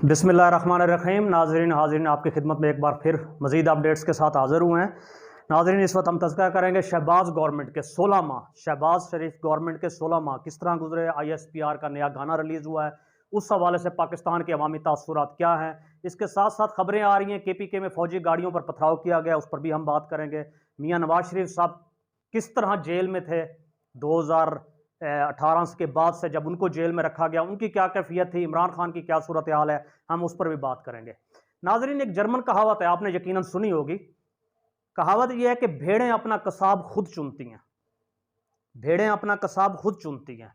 बिस्मिल्लाहिर्रहमानिर्रहीम। नाज़रीन हाज़रीन आपकी खिदमत में एक बार फिर मज़ीद अपडेट्स के साथ हाज़िर हुए हैं। नाज़रीन इस वक्त हम तज़किरा करेंगे शहबाज गवर्नमेंट के 16 माह, शहबाज शरीफ गवर्नमेंट के 16 माह किस तरह गुजरे। ISPR का नया गाना रिलीज़ हुआ है, उस हवाले से पाकिस्तान के अवामी तासुरात क्या हैं। इसके साथ साथ खबरें आ रही हैं KPK में फ़ौजी गाड़ियों पर पथराव किया गया, उस पर भी हम बात करेंगे। मियाँ नवाज शरीफ साहब किस तरह जेल में थे 2018 के बाद से, जब उनको जेल में रखा गया उनकी क्या कैफियत थी, इमरान खान की क्या सूरत हाल है, हम उस पर भी बात करेंगे। नाजरीन एक जर्मन कहावत है, आपने यकीनन सुनी होगी। कहावत यह है कि भेड़ें अपना कसाब खुद चुनती हैं, भेड़ें अपना कसाब खुद चुनती हैं,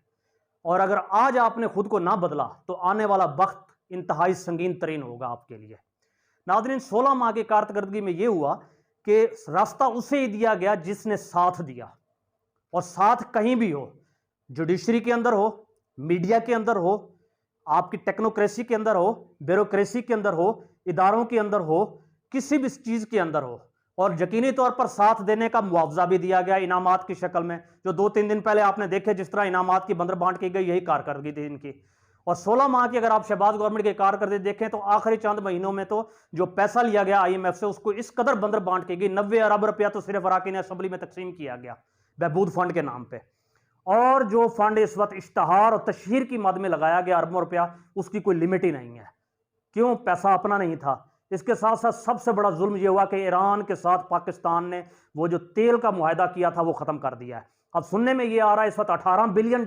और अगर आज आपने खुद को ना बदला तो आने वाला वक्त इंतहाई संगीन तरीन होगा आपके लिए। नाजरीन 16 माह की कारकर्दगी में यह हुआ कि रास्ता उसे ही दिया गया जिसने साथ दिया, और साथ कहीं भी हो, जुडिशरी के अंदर हो, मीडिया के अंदर हो, आपकी टेक्नोक्रेसी के अंदर हो, ब्यूरोक्रेसी के अंदर हो, इदारों के अंदर हो, किसी भी चीज के अंदर हो, और यकीनी तौर पर साथ देने का मुआवजा भी दिया गया इनामात की शक्ल में, जो 2-3 दिन पहले आपने देखे जिस तरह इनामात की बंदर बांट की गई, यही कारकर्दगी थी इनकी। और 16 माह की अगर आप शहबाज गवर्नमेंट की कारकर्दगी देखें तो आखिरी चंद महीनों में तो जो पैसा लिया गया IMF से, उसको इस कदर बंदर बांट की गई, 90 अरब रुपया तो सिर्फ अराकीन असेंबली में तकसीम किया गया बहबूद फंड के नाम पे। और जो फंड इस वक्त इश्तहार और तशहीर की मद में लगाया गया अरबों रुपया, उसकी कोई लिमिट ही नहीं है। क्यों? पैसा अपना नहीं था। इसके साथ साथ सबसे बड़ा जुल्म यह हुआ कि ईरान के साथ पाकिस्तान ने वो जो तेल का मुआहदा किया था वो खत्म कर दिया है। अब सुनने में यह आ रहा है इस वक्त $18 बिलियन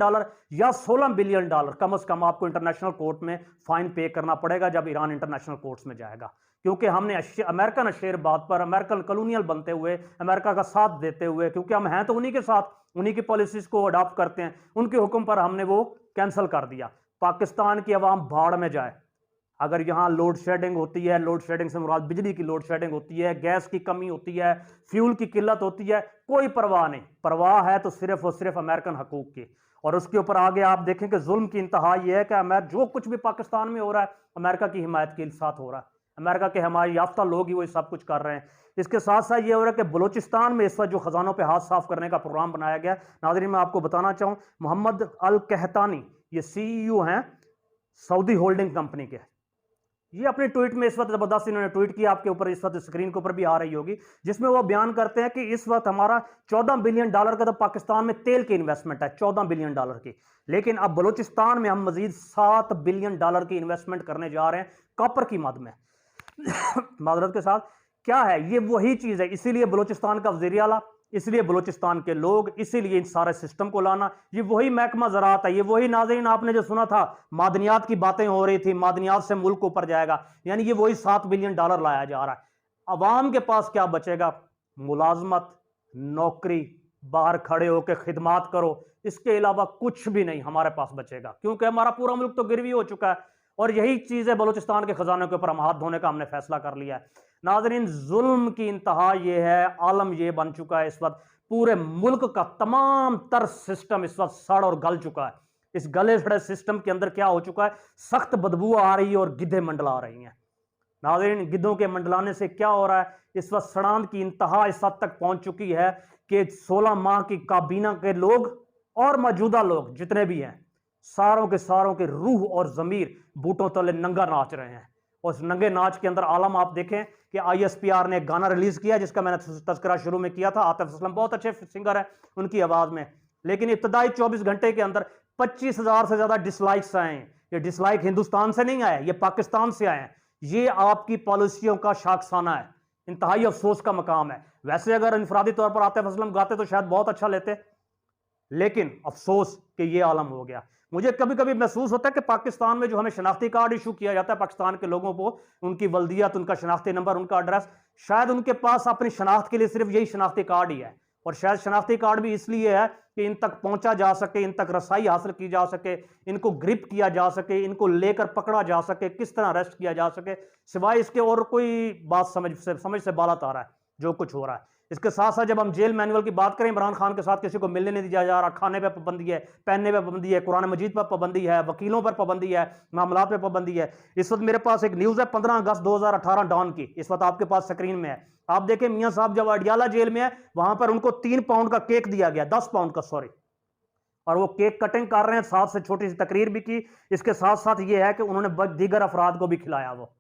या $16 बिलियन कम से कम आपको इंटरनेशनल कोर्ट में फाइन पे करना पड़ेगा जब ईरान इंटरनेशनल कोर्ट्स में जाएगा, क्योंकि हमने अमेरिकन अशेरबाद पर अमेरिकन कॉलोनियल बनते हुए, अमेरिका का साथ देते हुए, क्योंकि हम हैं तो उन्हीं के साथ, उन्हीं की पॉलिसीज को अडॉप्ट करते हैं, उनके हुक्म पर हमने वो कैंसिल कर दिया। पाकिस्तान की आवाम भाड़ में जाए। अगर यहां लोड शेडिंग होती है, लोड शेडिंग से मुराद बिजली की लोड शेडिंग होती है, गैस की कमी होती है, फ्यूल की किल्लत होती है, कोई परवाह नहीं। परवाह है तो सिर्फ और सिर्फ अमेरिकन हकूक की। और उसके ऊपर आगे आप देखें कि जुल्म की इंतहा यह है कि जो कुछ भी पाकिस्तान में हो रहा है अमेरिका की हिमायत के साथ हो रहा है, अमेरिका के हमारे याफ्ता लोग ही वो सब कुछ कर रहे हैं। इसके साथ साथ ये हो रहा है कि बलूचिस्तान में इस वक्त जो खजानों पे हाथ साफ करने का प्रोग्राम बनाया गया, नाज़रीन मैं आपको बताना चाहूं, मोहम्मद अल कहतानी ये CEO हैं सऊदी होल्डिंग कंपनी के। ये अपने ट्वीट में इस वक्त जबरदस्त इन्होंने ट्वीट किया, आपके ऊपर इस वक्त स्क्रीन के ऊपर भी आ रही होगी, जिसमें वो बयान करते हैं कि इस वक्त हमारा $14 बिलियन का तो पाकिस्तान में तेल की इन्वेस्टमेंट है, $14 बिलियन की, लेकिन अब बलूचिस्तान में हम मजीद $7 बिलियन की इन्वेस्टमेंट करने जा रहे हैं कॉपर की मद में। माजरत के साथ क्या है, ये वही चीज है, इसीलिए बलूचिस्तान का वज़ीर आला, इसलिए बलूचिस्तान के लोग, इसीलिए इन सारे सिस्टम को लाना, ये वही महकमा ज़राअत है, ये वही नाज़रीन आपने जो सुना था मादनियात की बातें हो रही थी, मादनियात से मुल्क ऊपर जाएगा, यानी ये वही $7 बिलियन लाया जा रहा है। अवाम के पास क्या बचेगा? मुलाजमत, नौकरी, बाहर खड़े होकर खिदमात करो, इसके अलावा कुछ भी नहीं हमारे पास बचेगा, क्योंकि हमारा पूरा मुल्क तो गिरवी हो चुका है। और यही चीज है, बलूचिस्तान के खजाने के ऊपर हम हाथ धोने का हमने फैसला कर लिया है। नाजरीन जुल्म की इंतहा ये है, आलम ये बन चुका है इस वक्त, पूरे मुल्क का तमाम तर सिस्टम इस वक्त सड़ और गल चुका है। इस गले सड़े सिस्टम के अंदर क्या हो चुका है, सख्त बदबू आ रही है और गिद्धे मंडला रही हैं। नाज़रीन गिद्धों के मंडलाने से क्या हो रहा है, इस वक्त सड़ांत की इंतहा इस हद तक पहुंच चुकी है कि 16 माह की काबीना के लोग और मौजूदा लोग जितने भी हैं, सारों के रूह और जमीर बूटों तले नंगा नाच रहे हैं। और उस नंगे नाच के अंदर आलम आप देखें कि ISPR ने एक गाना रिलीज किया जिसका मैंने तज़किरा शुरू में किया था। आतिफ असलम बहुत अच्छे सिंगर है उनकी आवाज में, लेकिन इब्तदाई 24 घंटे के अंदर 25,000 से ज्यादा डिसलाइक्स आए हैं। ये डिसलाइक हिंदुस्तान से नहीं आए, ये पाकिस्तान से आए हैं। ये आपकी पॉलिसियों का शाखसाना है, इंतहाई अफसोस का मकाम है। वैसे अगर इनफरादी तौर पर आतिफ असलम गाते तो शायद बहुत अच्छा लेते, लेकिन अफसोस कि ये आलम हो गया। मुझे कभी कभी महसूस होता है कि पाकिस्तान में जो हमें शनाख्ती कार्ड इशू किया जाता है पाकिस्तान के लोगों को, उनकी वल्दियत, उनका शनाख्ती नंबर, उनका एड्रेस, शायद उनके पास अपनी शनाख्त के लिए सिर्फ यही शनाख्ती कार्ड ही है। और शायद शनाख्ती कार्ड भी इसलिए है कि इन तक पहुंचा जा सके, इन तक रसाई हासिल की जा सके, इनको ग्रिप किया जा सके, इनको लेकर पकड़ा जा सके, किस तरह अरेस्ट किया जा सके, सिवाय इसके और कोई बात समझ से बाला तारा है जो कुछ हो रहा है। इसके साथ साथ जब हम जेल मैनुअल की बात करें, इमरान खान के साथ किसी को मिलने नहीं दिया जा रहा, खाने पे पाबंदी है, पहनने पे पाबंदी है, कुरान मजीद पर पाबंदी है, वकीलों पर पाबंदी है, मामलात पे पाबंदी है। इस वक्त मेरे पास एक न्यूज़ है 15 अगस्त 2018 डॉन की, इस वक्त आपके पास स्क्रीन में है। आप देखें मियां साहब जब अडियाला जेल में है, वहां पर उनको 3 पाउंड का केक दिया गया, 10 पाउंड का, सॉरी, और वो केक कटिंग कर रहे हैं, साथ से छोटी सी तकरीर भी की। इसके साथ साथ ये है कि उन्होंने दीगर अफराद को भी खिलाया। वो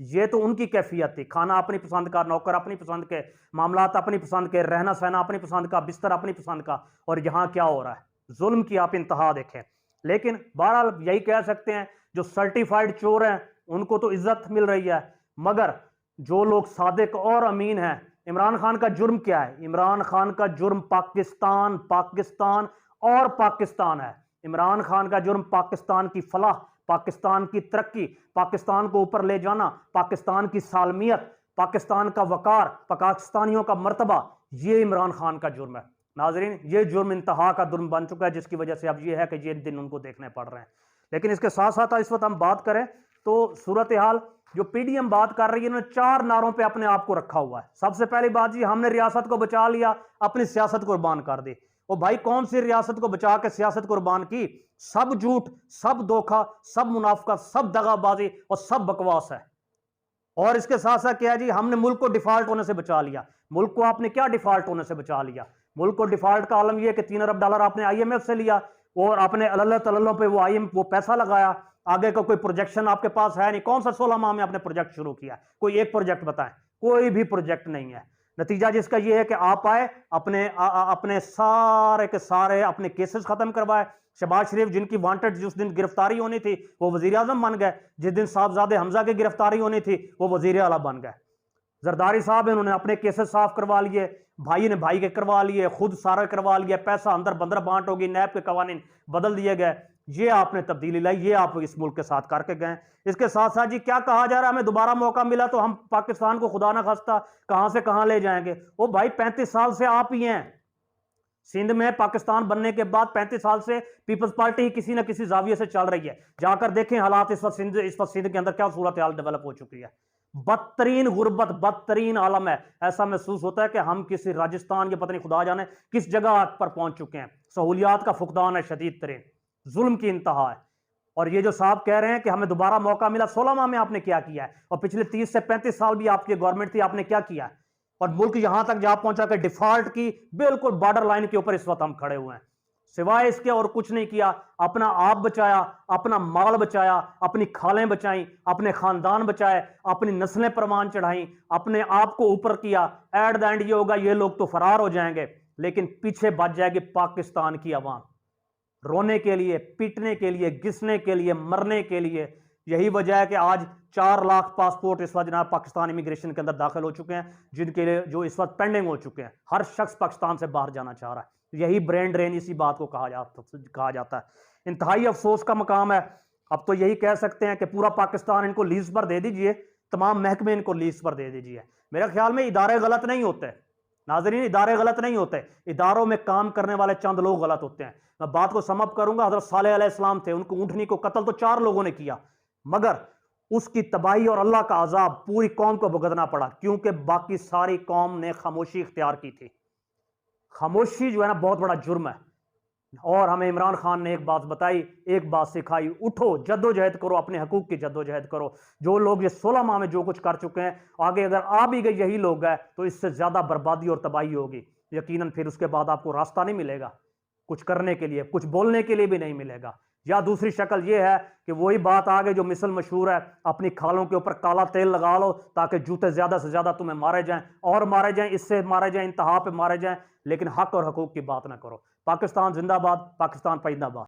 ये तो उनकी कैफियत थी। खाना अपनी पसंद का, नौकर अपनी पसंद के, मामलात अपनी पसंद के, रहना सहना अपनी पसंद का, बिस्तर अपनी पसंद का। और यहां क्या हो रहा है, जुल्म की आप इंतहा देखें। लेकिन बहरहाल यही कह सकते हैं, जो सर्टिफाइड चोर हैं उनको तो इज्जत मिल रही है, मगर जो लोग सादिक और अमीन हैं, इमरान खान का जुर्म क्या है? इमरान खान का जुर्म पाकिस्तान, पाकिस्तान और पाकिस्तान है। इमरान खान का जुर्म पाकिस्तान की फलाह, पाकिस्तान की तरक्की, पाकिस्तान को ऊपर ले जाना, पाकिस्तान की सालमियत, पाकिस्तान का वकार, पाकिस्तानियों का मर्तबा, ये इमरान खान का जुर्म है। नाजरीन, ये जुर्म इंतहा का जुर्म बन चुका है, जिसकी वजह से अब ये है कि ये दिन उनको देखने पड़ रहे हैं। लेकिन इसके साथ साथ इस वक्त हम बात करें तो सूरत हाल जो पीडीएम बात कर रही है, उन्होंने 4 नारों पे अपने आप को रखा हुआ है। सबसे पहली बात जी, हमने रियासत को बचा लिया, अपनी सियासत कुर्बान कर दी। ओ भाई, कौन सी रियासत को बचा के सियासत कुर्बान की? सब झूठ, सब धोखा, सब मुनाफका, सब दगाबाजी और सब बकवास है। और इसके साथ साथ क्या है जी, हमने मुल्क को डिफॉल्ट होने से बचा लिया। मुल्क को आपने क्या डिफॉल्ट होने से बचा लिया? मुल्क को डिफॉल्ट का आलम यह कि $3 अरब आपने आईएमएफ से लिया और आपने अल्लाह तल्लों पे वो पैसा लगाया। आगे का कोई प्रोजेक्शन आपके पास है नहीं। कौन सा 16 माह में आपने प्रोजेक्ट शुरू किया? कोई एक प्रोजेक्ट बताएं। कोई भी प्रोजेक्ट नहीं है। नतीजा जिसका यह है कि आप आए, अपने सारे के सारे अपने केसेस खत्म करवाए। शहबाज शरीफ जिनकी वांटेड जिस दिन गिरफ्तारी होनी थी वो वजीर आजम बन गए। जिस दिन साहबजादे हमजा की गिरफ्तारी होनी थी वो वजीर आला बन गए। जरदारी साहब इन्होंने अपने केसेस साफ करवा लिए, भाई ने भाई के करवा लिए, खुद सारा करवा लिया, पैसा अंदर बंदर बांट होगी, नैब के कवानीन बदल दिए गए। ये आपने तब्दीली लाई, ये आप इस मुल्क के साथ करके गए। इसके साथ साथ जी क्या कहा जा रहा है, हमें दोबारा मौका मिला तो हम पाकिस्तान को खुदा ना खास्ता कहां से कहां ले जाएंगे। वो भाई 35 साल से आप ही हैं सिंध में। पाकिस्तान बनने के बाद 35 साल से पीपल्स पार्टी ही किसी ना किसी जाविये से चल रही है। जाकर देखें हालात इस वक्त सिंध के अंदर क्या सूरत हाल डेवलप हो चुकी है। बदतरीन गुर्बत, बदतरीन आलम है। ऐसा महसूस होता है कि हम किसी राजस्थान के पता नहीं खुदा जाने किस जगह पर पहुंच चुके हैं। सहूलियात का फुकदान है, शदीद तरीन जुल्म की इंतहा है। और ये जो साहब कह रहे हैं कि हमें दोबारा मौका मिला, 16 माह में आपने क्या किया है? और पिछले 30 से 35 साल भी आपकी गवर्नमेंट थी, आपने क्या किया है? और मुल्क यहां तक जा पहुंचा कि डिफॉल्ट की बिल्कुल बॉर्डर लाइन के ऊपर इस वक्त हम खड़े हुए हैं। सिवाय इसके और कुछ नहीं किया। अपना आप बचाया, अपना माल बचाया, अपनी खालें बचाई, अपने खानदान बचाए, अपनी नस्लें परवान चढ़ाई, अपने आप को ऊपर किया। एट द एंड ये होगा, ये लोग तो फरार हो जाएंगे, लेकिन पीछे बच जाएगी पाकिस्तान की आवाम, रोने के लिए, पीटने के लिए, घिसने के लिए, मरने के लिए। यही वजह है कि आज 4 लाख पासपोर्ट इस वक्त जनाब पाकिस्तान इमिग्रेशन के अंदर दाखिल हो चुके हैं, जिनके लिए जो इस वक्त पेंडिंग हो चुके हैं। हर शख्स पाकिस्तान से बाहर जाना चाह रहा है। यही ब्रेन ड्रेन, इसी बात को कहा जाता है। इंतहाई अफसोस का मकाम है। अब तो यही कह सकते हैं कि पूरा पाकिस्तान इनको लीज पर दे दीजिए, तमाम महकमे इनको लीज पर दे दीजिए। मेरे ख्याल में इदारे गलत नहीं होते नाजरीन, इदारे गलत नहीं होते। इदारों में काम करने वाले चंद लोग गलत होते हैं। मैं बात को समअप करूंगा। हजरत सालेह अलैहिस्सलाम थे, उनको ऊंटनी को कत्ल तो 4 लोगों ने किया, मगर उसकी तबाही और अल्लाह का अजाब पूरी कौम को भुगतना पड़ा, क्योंकि बाकी सारी कौम ने खामोशी इख्तियार की थी। खामोशी जो है ना, बहुत बड़ा जुर्म है। और हमें इमरान खान ने एक बात बताई, एक बात सिखाई, उठो, जद्दोजहद करो, अपने हकूक की जद्दोजहद करो। जो लोग ये 16 माह में जो कुछ कर चुके हैं, आगे अगर आ भी गए यही लोग हैं तो इससे ज्यादा बर्बादी और तबाही होगी यकीनन। फिर उसके बाद आपको रास्ता नहीं मिलेगा कुछ करने के लिए, कुछ बोलने के लिए भी नहीं मिलेगा। या दूसरी शक्ल यह है कि वही बात आगे जो मिसल मशहूर है, अपनी खालों के ऊपर काला तेल लगा लो ताकि जूते ज्यादा से ज्यादा तुम्हें मारे जाएं, और मारे जाएं, इससे मारे जाएं, इंतहा पे मारे जाएं, लेकिन हक और हकूक की बात ना करो। पाकिस्तान जिंदाबाद, पाकिस्तान पाइंदाबाद।